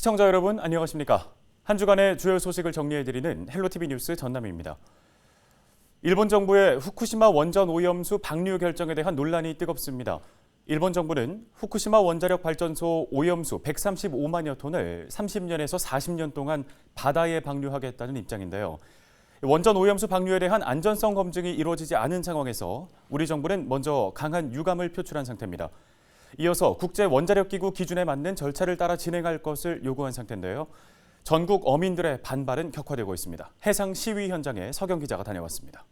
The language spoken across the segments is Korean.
시청자 여러분 안녕하십니까? 한 주간의 주요 소식을 정리해드리는 헬로티비 뉴스 전남입니다. 일본 정부의 후쿠시마 원전 오염수 방류 결정에 대한 논란이 뜨겁습니다. 일본 정부는 후쿠시마 원자력 발전소 오염수 135만여 톤을 30년에서 40년 동안 바다에 방류하겠다는 입장인데요. 원전 오염수 방류에 대한 안전성 검증이 이루어지지 않은 상황에서 우리 정부는 먼저 강한 유감을 표출한 상태입니다. 이어서 국제원자력기구 기준에 맞는 절차를 따라 진행할 것을 요구한 상태인데요. 전국 어민들의 반발은 격화되고 있습니다. 해상 시위 현장에 서경 기자가 다녀왔습니다.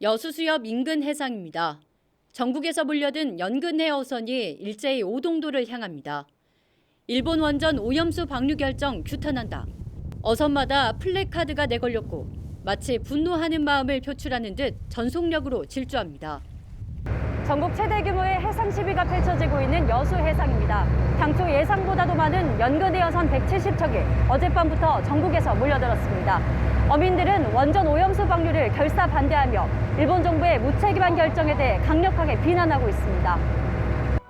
여수수협 인근 해상입니다. 전국에서 몰려든 연근해 어선이 일제히 오동도를 향합니다. 일본 원전 오염수 방류 결정 규탄한다. 어선마다 플래카드가 내걸렸고 마치 분노하는 마음을 표출하는 듯 전속력으로 질주합니다. 전국 최대 규모의 해상 시위가 펼쳐지고 있는 여수 해상입니다. 당초 예상보다도 많은 연근해 어선 170척이 어젯밤부터 전국에서 몰려들었습니다. 어민들은 원전 오염수 방류를 결사 반대하며 일본 정부의 무책임한 결정에 대해 강력하게 비난하고 있습니다.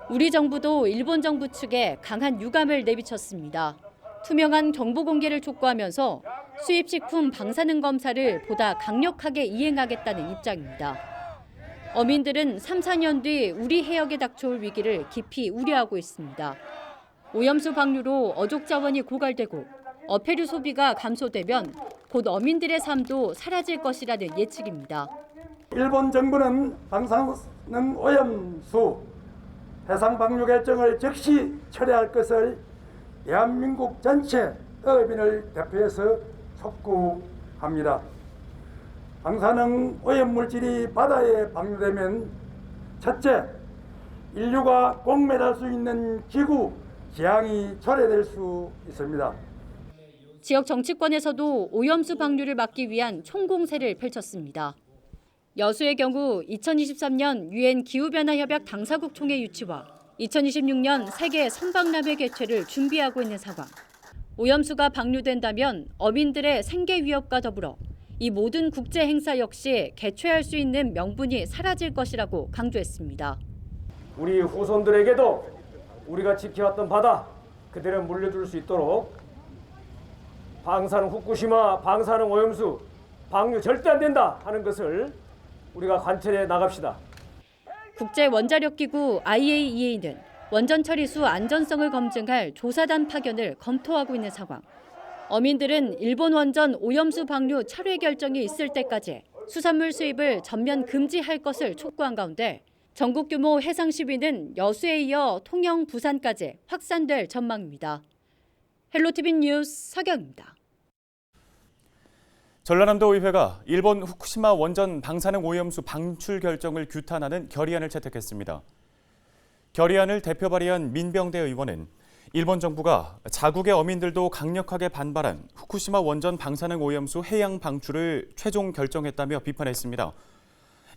우리 정부도 일본 정부 측에 강한 유감을 내비쳤습니다. 투명한 정보 공개를 촉구하면서 수입식품 방사능 검사를 보다 강력하게 이행하겠다는 입장입니다. 어민들은 3, 4년 뒤 우리 해역에 닥쳐올 위기를 깊이 우려하고 있습니다. 오염수 방류로 어족 자원이 고갈되고 어패류 소비가 감소되면 곧 어민들의 삶도 사라질 것이라는 예측입니다. 일본 정부는 방사능 오염수 해상 방류 결정을 즉시 철회할 것을 대한민국 전체 어민을 대표해서 촉구합니다. 방사능 오염 물질이 바다에 방류되면 첫째, 인류가 공매할 수 있는 기후 지향이 초래될 수 있습니다. 지역 정치권에서도 오염수 방류를 막기 위한 총공세를 펼쳤습니다. 여수의 경우 2023년 유엔 기후변화협약 당사국 총회 유치와 2026년 세계 선박람회 개최를 준비하고 있는 상황. 오염수가 방류된다면 어민들의 생계 위협과 더불어 이 모든 국제 행사 역시 개최할 수 있는 명분이 사라질 것이라고 강조했습니다. 우리 후손들에게도 우리가 지켜왔던 바다 그대로 물려줄 수 있도록 방사능 후쿠시마 방사능 오염수 방류 절대 안 된다 하는 것을 우리가 관철해 나갑시다. 국제원자력기구 IAEA는 원전 처리수 안전성을 검증할 조사단 파견을 검토하고 있는 상황. 어민들은 일본 원전 오염수 방류 철회 결정이 있을 때까지 수산물 수입을 전면 금지할 것을 촉구한 가운데 전국 규모 해상 시위는 여수에 이어 통영, 부산까지 확산될 전망입니다. 헬로티비 뉴스 서경입니다. 전라남도 의회가 일본 후쿠시마 원전 방사능 오염수 방출 결정을 규탄하는 결의안을 채택했습니다. 결의안을 대표 발의한 민병대 의원은 일본 정부가 자국의 어민들도 강력하게 반발한 후쿠시마 원전 방사능 오염수 해양 방출을 최종 결정했다며 비판했습니다.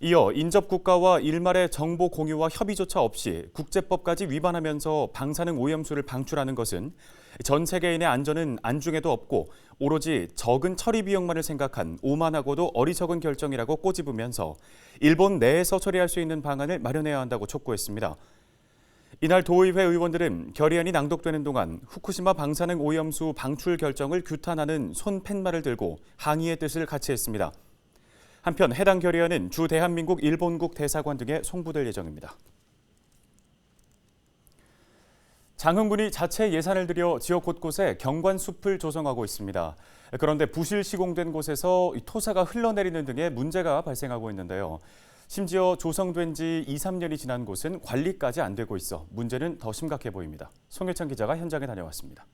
이어 인접 국가와 일말의 정보 공유와 협의조차 없이 국제법까지 위반하면서 방사능 오염수를 방출하는 것은 전 세계인의 안전은 안중에도 없고 오로지 적은 처리 비용만을 생각한 오만하고도 어리석은 결정이라고 꼬집으면서 일본 내에서 처리할 수 있는 방안을 마련해야 한다고 촉구했습니다. 이날 도의회 의원들은 결의안이 낭독되는 동안 후쿠시마 방사능 오염수 방출 결정을 규탄하는 손팻말을 들고 항의의 뜻을 같이 했습니다. 한편 해당 결의안은 주 대한민국 일본국 대사관 등에 송부될 예정입니다. 장흥군이 자체 예산을 들여 지역 곳곳에 경관숲을 조성하고 있습니다. 그런데 부실 시공된 곳에서 토사가 흘러내리는 등의 문제가 발생하고 있는데요. 심지어 조성된 지 2, 3년이 지난 곳은 관리까지 안 되고 있어 문제는 더 심각해 보입니다. 송혜찬 기자가 현장에 다녀왔습니다.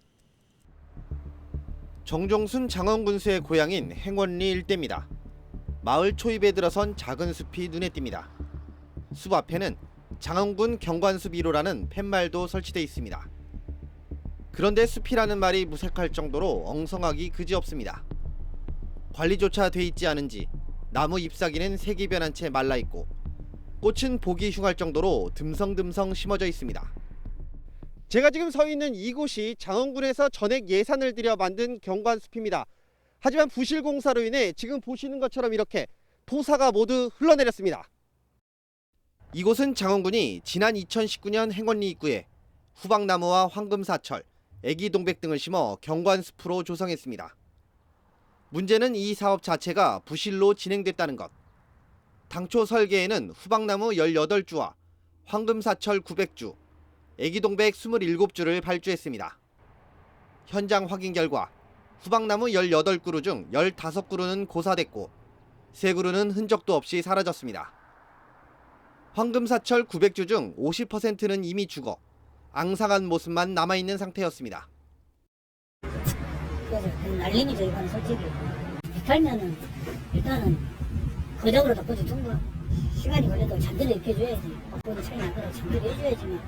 정종순 장흥군수의 고향인 행원리 일대입니다. 마을 초입에 들어선 작은 숲이 눈에 띕니다. 숲 앞에는 장흥군 경관숲 1호라는 팻말도 설치돼 있습니다. 그런데 숲이라는 말이 무색할 정도로 엉성하기 그지없습니다. 관리조차 돼 있지 않은지 나무 잎사귀는 색이 변한 채 말라있고 꽃은 보기 흉할 정도로 듬성듬성 심어져 있습니다. 제가 지금 서 있는 이곳이 장흥군에서 전액 예산을 들여 만든 경관숲입니다. 하지만 부실 공사로 인해 지금 보시는 것처럼 이렇게 토사가 모두 흘러내렸습니다. 이곳은 장흥군이 지난 2019년 행원리 입구에 후박나무와 황금사철, 애기동백 등을 심어 경관숲으로 조성했습니다. 문제는 이 사업 자체가 부실로 진행됐다는 것. 당초 설계에는 후박나무 18주와 황금사철 900주, 애기동백 27주를 발주했습니다. 현장 확인 결과 후박나무 18그루 중 15그루는 고사됐고 3그루는 흔적도 없이 사라졌습니다. 황금사철 900주 중 50%는 이미 죽어 앙상한 모습만 남아있는 상태였습니다. 그래서 날림이죠, 이건 솔직히. 살면은 일단은 거적으로도 꺼져준 거. 시간이 걸려도 잠들어 익혀줘야지. 업보도 차이 나더라도 잠들어 해줘야지만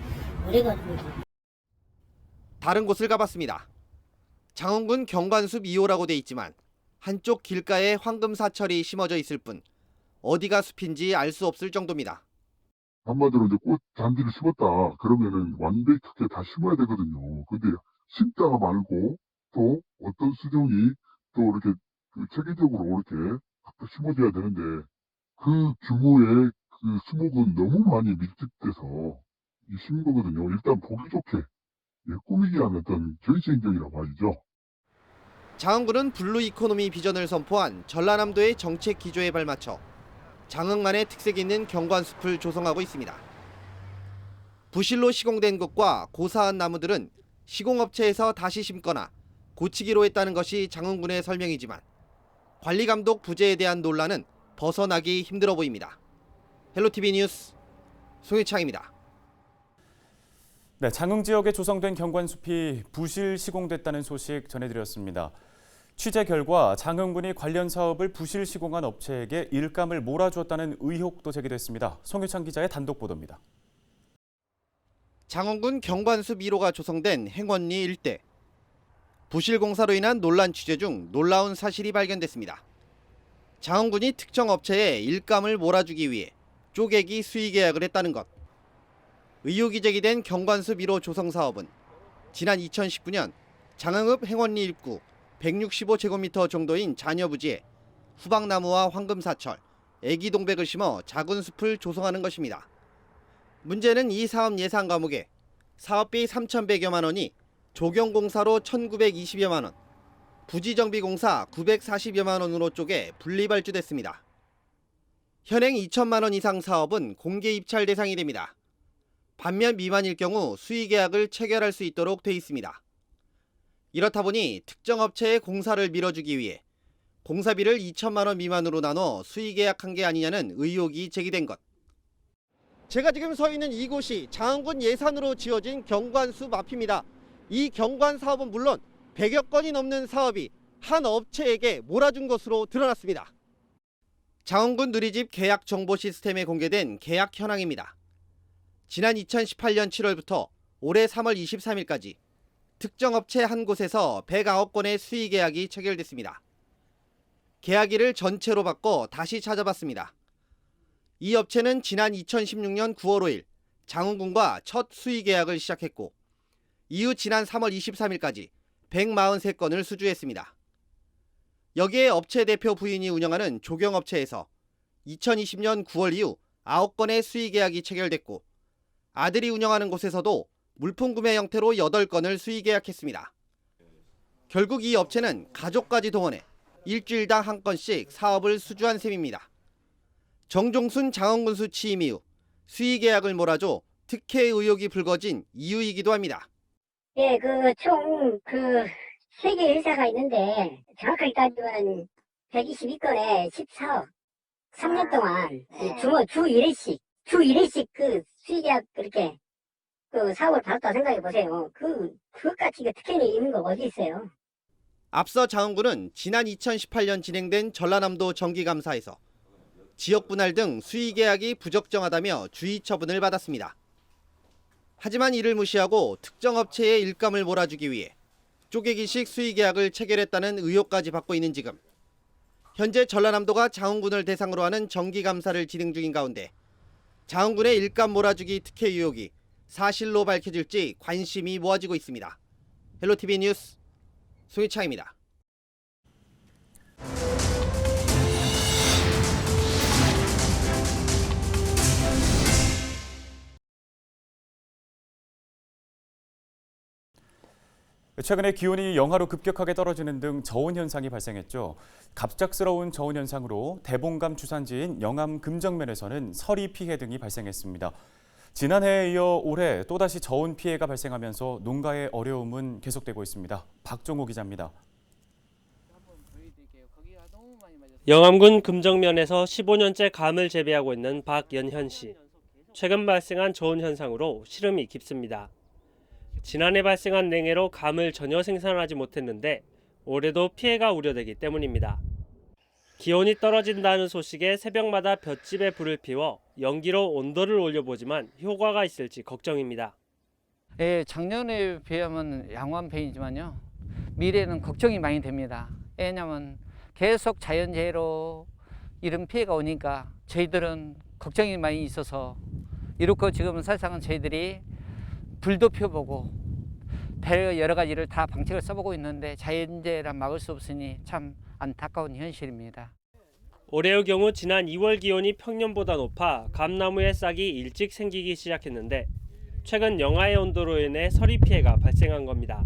오래 가는 거지. 다른 곳을 가봤습니다. 장흥군 경관숲 2호라고 돼 있지만 한쪽 길가에 황금사철이 심어져 있을 뿐 어디가 숲인지 알 수 없을 정도입니다. 한마디로 이제 꽃 잔디를 심었다. 그러면은 완벽하게 다 심어야 되거든요. 근데 심다가 말고 또 어떤 수종이 또 이렇게 체계적으로 이렇게 갖다 심어줘야 되는데 그 규모의 그 수목은 너무 많이 밀집돼서 심은 거거든요. 일단 보기 좋게 꾸미기 위한 어떤 전시 행정이라고 하죠. 장흥군은 블루 이코노미 비전을 선포한 전라남도의 정책 기조에 발맞춰 장흥만의 특색 있는 경관숲을 조성하고 있습니다. 부실로 시공된 것과 고사한 나무들은 시공업체에서 다시 심거나 고치기로 했다는 것이 장흥군의 설명이지만 관리감독 부재에 대한 논란은 벗어나기 힘들어 보입니다. 헬로티비 뉴스 송유창입니다. 네, 장흥 지역에 조성된 경관숲이 부실 시공됐다는 소식 전해드렸습니다. 취재 결과 장흥군이 관련 사업을 부실 시공한 업체에게 일감을 몰아주었다는 의혹도 제기됐습니다. 송유창 기자의 단독 보도입니다. 장흥군 경관숲 1호가 조성된 행원리 일대. 부실 공사로 인한 논란 취재 중 놀라운 사실이 발견됐습니다. 장흥군이 특정 업체에 일감을 몰아주기 위해 쪼개기 수의 계약을 했다는 것. 의혹이 제기된 경관숲 1호 조성 사업은 지난 2019년 장흥읍 행원리 입구 165제곱미터 정도인 잔여 부지에 후박나무와 황금사철, 애기동백을 심어 작은 숲을 조성하는 것입니다. 문제는 이 사업 예산 과목에 사업비 3,100여만 원이 조경공사로 1,920여만 원, 부지정비공사 940여만 원으로 쪼개 분리 발주됐습니다. 현행 2천만 원 이상 사업은 공개 입찰 대상이 됩니다. 반면 미만일 경우 수의 계약을 체결할 수 있도록 돼 있습니다. 이렇다 보니 특정 업체의 공사를 밀어주기 위해 공사비를 2천만 원 미만으로 나눠 수의 계약한 게 아니냐는 의혹이 제기된 것. 제가 지금 서 있는 이곳이 장흥군 예산으로 지어진 경관숲 앞입니다. 이 경관 사업은 물론 100여 건이 넘는 사업이 한 업체에게 몰아준 것으로 드러났습니다. 장흥군 누리집 계약 정보 시스템에 공개된 계약 현황입니다. 지난 2018년 7월부터 올해 3월 23일까지 특정 업체 한 곳에서 109건의 수의 계약이 체결됐습니다. 계약일을 전체로 바꿔 다시 찾아봤습니다. 이 업체는 지난 2016년 9월 5일 장흥군과 첫 수의 계약을 시작했고 이후 지난 3월 23일까지 143건을 수주했습니다. 여기에 업체 대표 부인이 운영하는 조경업체에서 2020년 9월 이후 9건의 수의 계약이 체결됐고 아들이 운영하는 곳에서도 물품 구매 형태로 8건을 수의 계약했습니다. 결국 이 업체는 가족까지 동원해 일주일당 한 건씩 사업을 수주한 셈입니다. 정종순 장흥군수 취임 이후 수의 계약을 몰아줘 특혜 의혹이 불거진 이유이기도 합니다. 예, 총 3개 회사가 있는데 정확하게 따지면 122건에 14억. 3년 동안 주 1회씩 수의계약 그렇게 사업을 받았다 생각해 보세요. 그것까지 특혜는 있는 거 어디 있어요? 앞서 장흥군은 지난 2018년 진행된 전라남도 정기감사에서 지역 분할 등 수의 계약이 부적정하다며 주의 처분을 받았습니다. 하지만 이를 무시하고 특정 업체의 일감을 몰아주기 위해 쪼개기식 수의 계약을 체결했다는 의혹까지 받고 있는 지금 현재 전라남도가 장흥군을 대상으로 하는 정기감사를 진행 중인 가운데 장흥군의 일감 몰아주기 특혜 의혹이 사실로 밝혀질지 관심이 모아지고 있습니다. 헬로티비 뉴스 송희창입니다. 최근에 기온이 영하로 급격하게 떨어지는 등 저온 현상이 발생했죠. 갑작스러운 저온 현상으로 대봉감 주산지인 영암 금정면에서는 서리 피해 등이 발생했습니다. 지난해에 이어 올해 또다시 저온 피해가 발생하면서 농가의 어려움은 계속되고 있습니다. 박종호 기자입니다. 영암군 금정면에서 15년째 감을 재배하고 있는 박연현 씨. 최근 발생한 저온 현상으로 시름이 깊습니다. 지난해 발생한 냉해로 감을 전혀 생산하지 못했는데 올해도 피해가 우려되기 때문입니다. 기온이 떨어진다는 소식에 새벽마다 볏짚에 불을 피워 연기로 온도를 올려보지만 효과가 있을지 걱정입니다. 예, 작년에 비하면 양호한 편이지만요. 미래는 걱정이 많이 됩니다. 왜냐하면 계속 자연재해로 이런 피해가 오니까 저희들은 걱정이 많이 있어서 이렇게 지금은 사실상은 저희들이 불도 펴보고 여러 가지를 다 방책을 써보고 있는데 자연재해라 막을 수 없으니 참 안타까운 현실입니다. 올해의 경우 지난 2월 기온이 평년보다 높아 감나무의 싹이 일찍 생기기 시작했는데 최근 영하의 온도로 인해 서리 피해가 발생한 겁니다.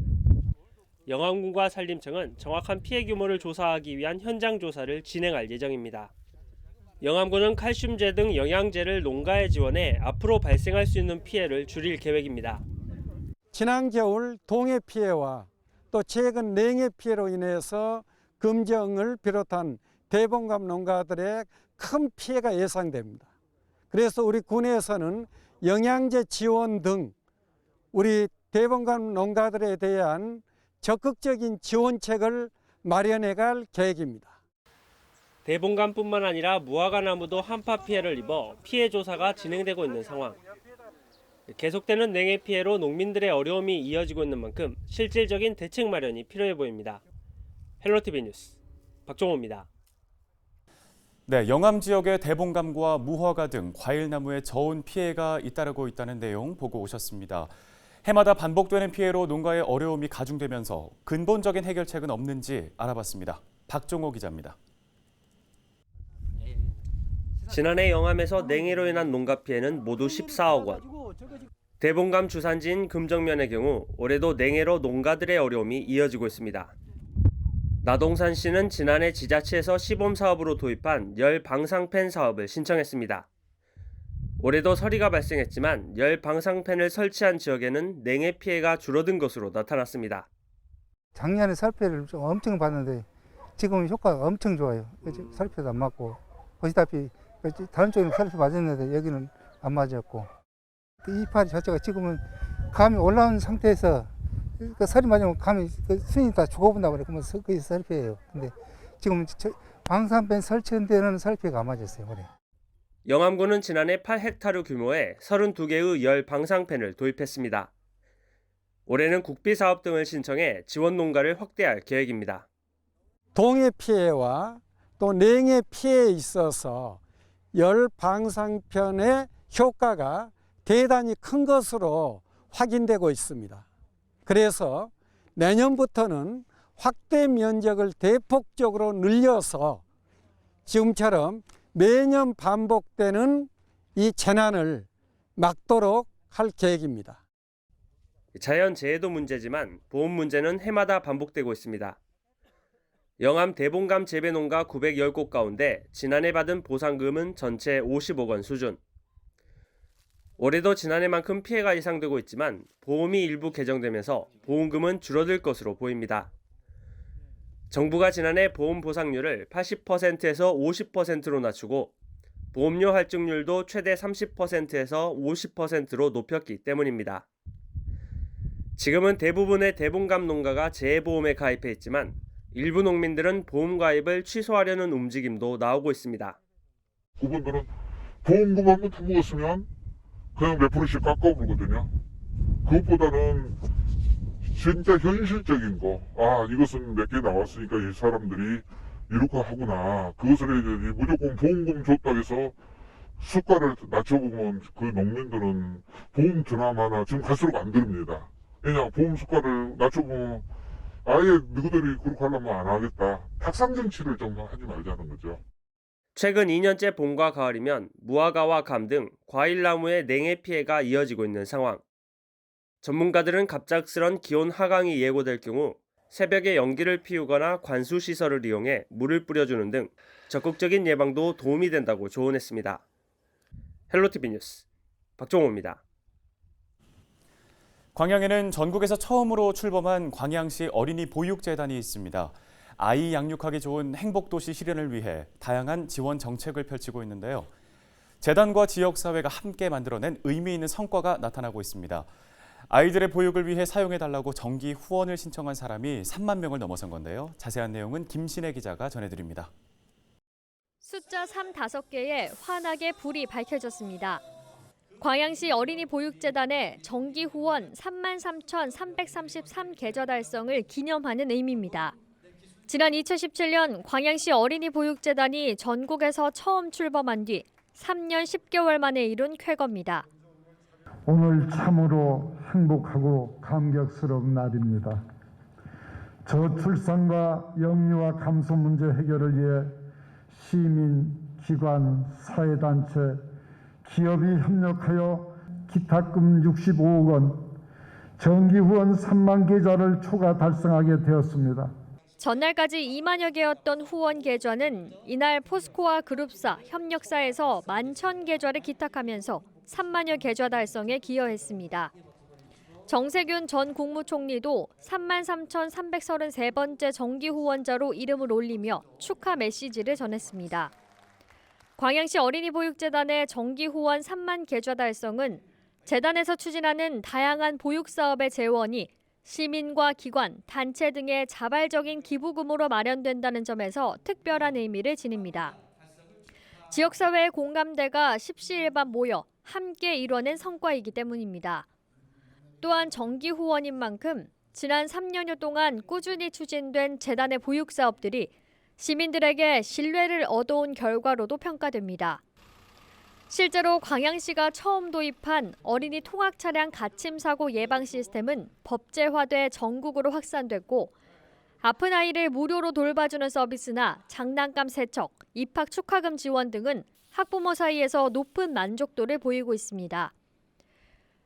영암군과 산림청은 정확한 피해 규모를 조사하기 위한 현장 조사를 진행할 예정입니다. 영암군은 칼슘제 등 영양제를 농가에 지원해 앞으로 발생할 수 있는 피해를 줄일 계획입니다. 지난 겨울 동해 피해와 또 최근 냉해 피해로 인해서 금정을 비롯한 대봉감 농가들의 큰 피해가 예상됩니다. 그래서 우리 군에서는 영양제 지원 등 우리 대봉감 농가들에 대한 적극적인 지원책을 마련해 갈 계획입니다. 대봉감뿐만 아니라 무화과나무도 한파 피해를 입어 피해 조사가 진행되고 있는 상황. 계속되는 냉해 피해로 농민들의 어려움이 이어지고 있는 만큼 실질적인 대책 마련이 필요해 보입니다. 헬로티비 뉴스 박종호입니다. 네, 영암 지역의 대봉감과 무화과 등 과일나무에 저온 피해가 잇따르고 있다는 내용 보고 오셨습니다. 해마다 반복되는 피해로 농가의 어려움이 가중되면서 근본적인 해결책은 없는지 알아봤습니다. 박종호 기자입니다. 지난해 영암에서 냉해로 인한 농가 피해는 모두 14억 원. 대봉감 주산지인 금정면의 경우 올해도 냉해로 농가들의 어려움이 이어지고 있습니다. 나동산 씨는 지난해 지자체에서 시범 사업으로 도입한 열 방상팬 사업을 신청했습니다. 올해도 서리가 발생했지만 열 방상팬을 설치한 지역에는 냉해 피해가 줄어든 것으로 나타났습니다. 작년에 살피를 좀 엄청 봤는데 지금은 효과가 엄청 좋아요. 살피도 안 맞고 보시다시피 다른 쪽에는 살피 맞았는데 여기는 안 맞았고 이 파리 자체가 지금은 감이 올라온 상태에서 살이 맞으면 감이 순이 다 죽어본다고 그래. 그러면 그게 살피예요. 근데 지금 방산팬 설치한 데는 살피가 안 맞았어요. 올해. 영암군은 지난해 8헥타르 규모의 32개의 열 방상팬을 도입했습니다. 올해는 국비 사업 등을 신청해 지원 농가를 확대할 계획입니다. 동해 피해와 또 냉해 피해에 있어서 열 방상편의 효과가 대단히 큰 것으로 확인되고 있습니다. 그래서 내년부터는 확대 면적을 대폭적으로 늘려서 지금처럼 매년 반복되는 이 재난을 막도록 할 계획입니다. 자연재해도 문제지만 보험 문제는 해마다 반복되고 있습니다. 영암 대봉감 재배농가 910곳 가운데 지난해 받은 보상금은 전체 50억 원 수준. 올해도 지난해만큼 피해가 예상되고 있지만 보험이 일부 개정되면서 보험금은 줄어들 것으로 보입니다. 정부가 지난해 보험 보상률을 80%에서 50%로 낮추고 보험료 할증률도 최대 30%에서 50%로 높였기 때문입니다. 지금은 대부분의 대봉감 농가가 재해보험에 가입해 있지만 일부 농민들은 보험 가입을 취소하려는 움직임도 나오고 있습니다. 그분들은 보험금 한번 터먹었으면 그냥 몇 프로씩 깎아버리거든요. 그것보다는 진짜 현실적인 거, 이것은 몇 개 나왔으니까 이 사람들이 이렇게 하구나. 그것을 해야 되지. 무조건 보험금 줬다고 해서 수가를 낮춰보면 그 농민들은 보험 드라마나 지금 갈수록 안 들립니다. 왜냐, 보험 수가를 낮춰보면 아예 너희들이 그렇게 하려면 안 하겠다. 탁상정치를 좀 하지 말자는 거죠. 최근 2년째 봄과 가을이면 무화과와 감 등 과일나무의 냉해 피해가 이어지고 있는 상황. 전문가들은 갑작스런 기온 하강이 예고될 경우 새벽에 연기를 피우거나 관수 시설을 이용해 물을 뿌려주는 등 적극적인 예방도 도움이 된다고 조언했습니다. 헬로티비 뉴스 박종호입니다. 광양에는 전국에서 처음으로 출범한 광양시 어린이 보육재단이 있습니다. 아이 양육하기 좋은 행복도시 실현을 위해 다양한 지원 정책을 펼치고 있는데요. 재단과 지역사회가 함께 만들어낸 의미 있는 성과가 나타나고 있습니다. 아이들의 보육을 위해 사용해달라고 정기 후원을 신청한 사람이 3만 명을 넘어선 건데요. 자세한 내용은 김신혜 기자가 전해드립니다. 숫자 35개의 환하게 불이 밝혀졌습니다. 광양시 어린이 보육재단의 정기 후원 33,333 계좌 달성을 기념하는 의미입니다. 지난 2017년 광양시 어린이 보육재단이 전국에서 처음 출범한 뒤 3년 10개월 만에 이룬 쾌거입니다. 오늘 참으로 행복하고 감격스러운 날입니다. 저출산과 영유아 감소 문제 해결을 위해 시민, 기관, 사회단체, 기업이 협력하여 기탁금 65억 원, 정기 후원 3만 계좌를 초과 달성하게 되었습니다. 전날까지 2만여 개였던 후원 계좌는 이날 포스코와 그룹사, 협력사에서 11,000계좌를 기탁하면서 3만여 계좌 달성에 기여했습니다. 정세균 전 국무총리도 33,333번째 정기 후원자로 이름을 올리며 축하 메시지를 전했습니다. 광양시 어린이보육재단의 정기 후원 3만 계좌 달성은 재단에서 추진하는 다양한 보육 사업의 재원이 시민과 기관, 단체 등의 자발적인 기부금으로 마련된다는 점에서 특별한 의미를 지닙니다. 지역사회의 공감대가 십시일반 모여 함께 이뤄낸 성과이기 때문입니다. 또한 정기 후원인 만큼 지난 3년여 동안 꾸준히 추진된 재단의 보육 사업들이 시민들에게 신뢰를 얻어온 결과로도 평가됩니다. 실제로 광양시가 처음 도입한 어린이 통학 차량 갇힘 사고 예방 시스템은 법제화돼 전국으로 확산됐고 아픈 아이를 무료로 돌봐주는 서비스나 장난감 세척, 입학 축하금 지원 등은 학부모 사이에서 높은 만족도를 보이고 있습니다.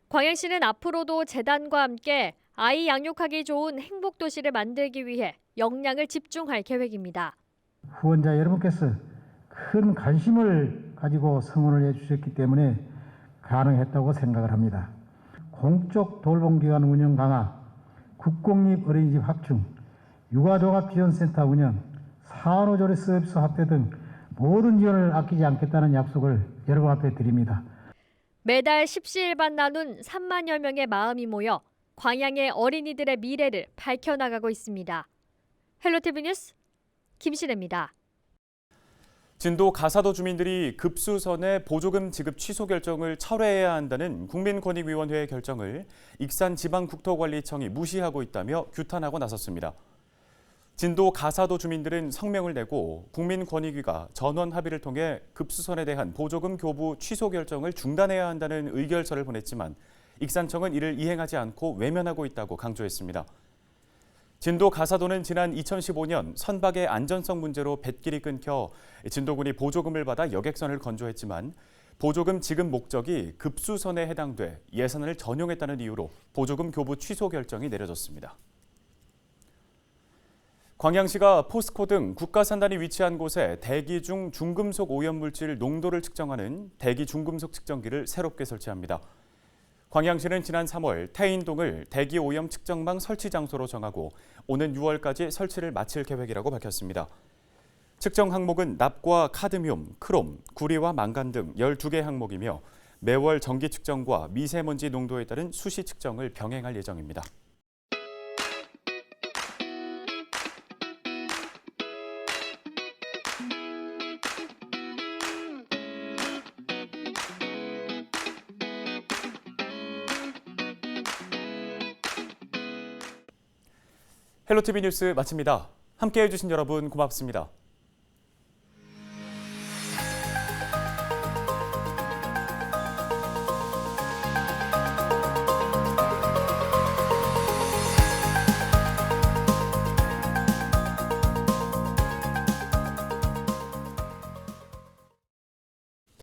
광양시는 앞으로도 재단과 함께 아이 양육하기 좋은 행복도시를 만들기 위해 역량을 집중할 계획입니다. 후원자 여러분께서 큰 관심을 가지고 성원을 해주셨기 때문에 가능했다고 생각을 합니다. 공적 돌봄기관 운영 강화, 국공립 어린이집 확충, 육아종합지원센터 운영, 산후조리 서비스 확대 등 모든 지원을 아끼지 않겠다는 약속을 여러분 앞에 드립니다. 매달 십시일반 나눈 3만여 명의 마음이 모여 광양의 어린이들의 미래를 밝혀나가고 있습니다. 헬로티비 뉴스 김신혜입니다. 진도 가사도 주민들이 급수선의 보조금 지급 취소 결정을 철회해야 한다는 국민권익위원회의 결정을 익산지방국토관리청이 무시하고 있다며 규탄하고 나섰습니다. 진도 가사도 주민들은 성명을 내고 국민권익위가 전원 합의를 통해 급수선에 대한 보조금 교부 취소 결정을 중단해야 한다는 의결서를 보냈지만 익산청은 이를 이행하지 않고 외면하고 있다고 강조했습니다. 진도 가사도는 지난 2015년 선박의 안전성 문제로 뱃길이 끊겨 진도군이 보조금을 받아 여객선을 건조했지만 보조금 지급 목적이 급수선에 해당돼 예산을 전용했다는 이유로 보조금 교부 취소 결정이 내려졌습니다. 광양시가 포스코 등 국가산단이 위치한 곳에 대기 중 중금속 오염물질 농도를 측정하는 대기 중금속 측정기를 새롭게 설치합니다. 광양시는 지난 3월 태인동을 대기 오염 측정망 설치 장소로 정하고 오는 6월까지 설치를 마칠 계획이라고 밝혔습니다. 측정 항목은 납과 카드뮴, 크롬, 구리와 망간 등 12개 항목이며 매월 정기 측정과 미세먼지 농도에 따른 수시 측정을 병행할 예정입니다. 헬로티비 뉴스 마칩니다. 함께해 주신 여러분 고맙습니다.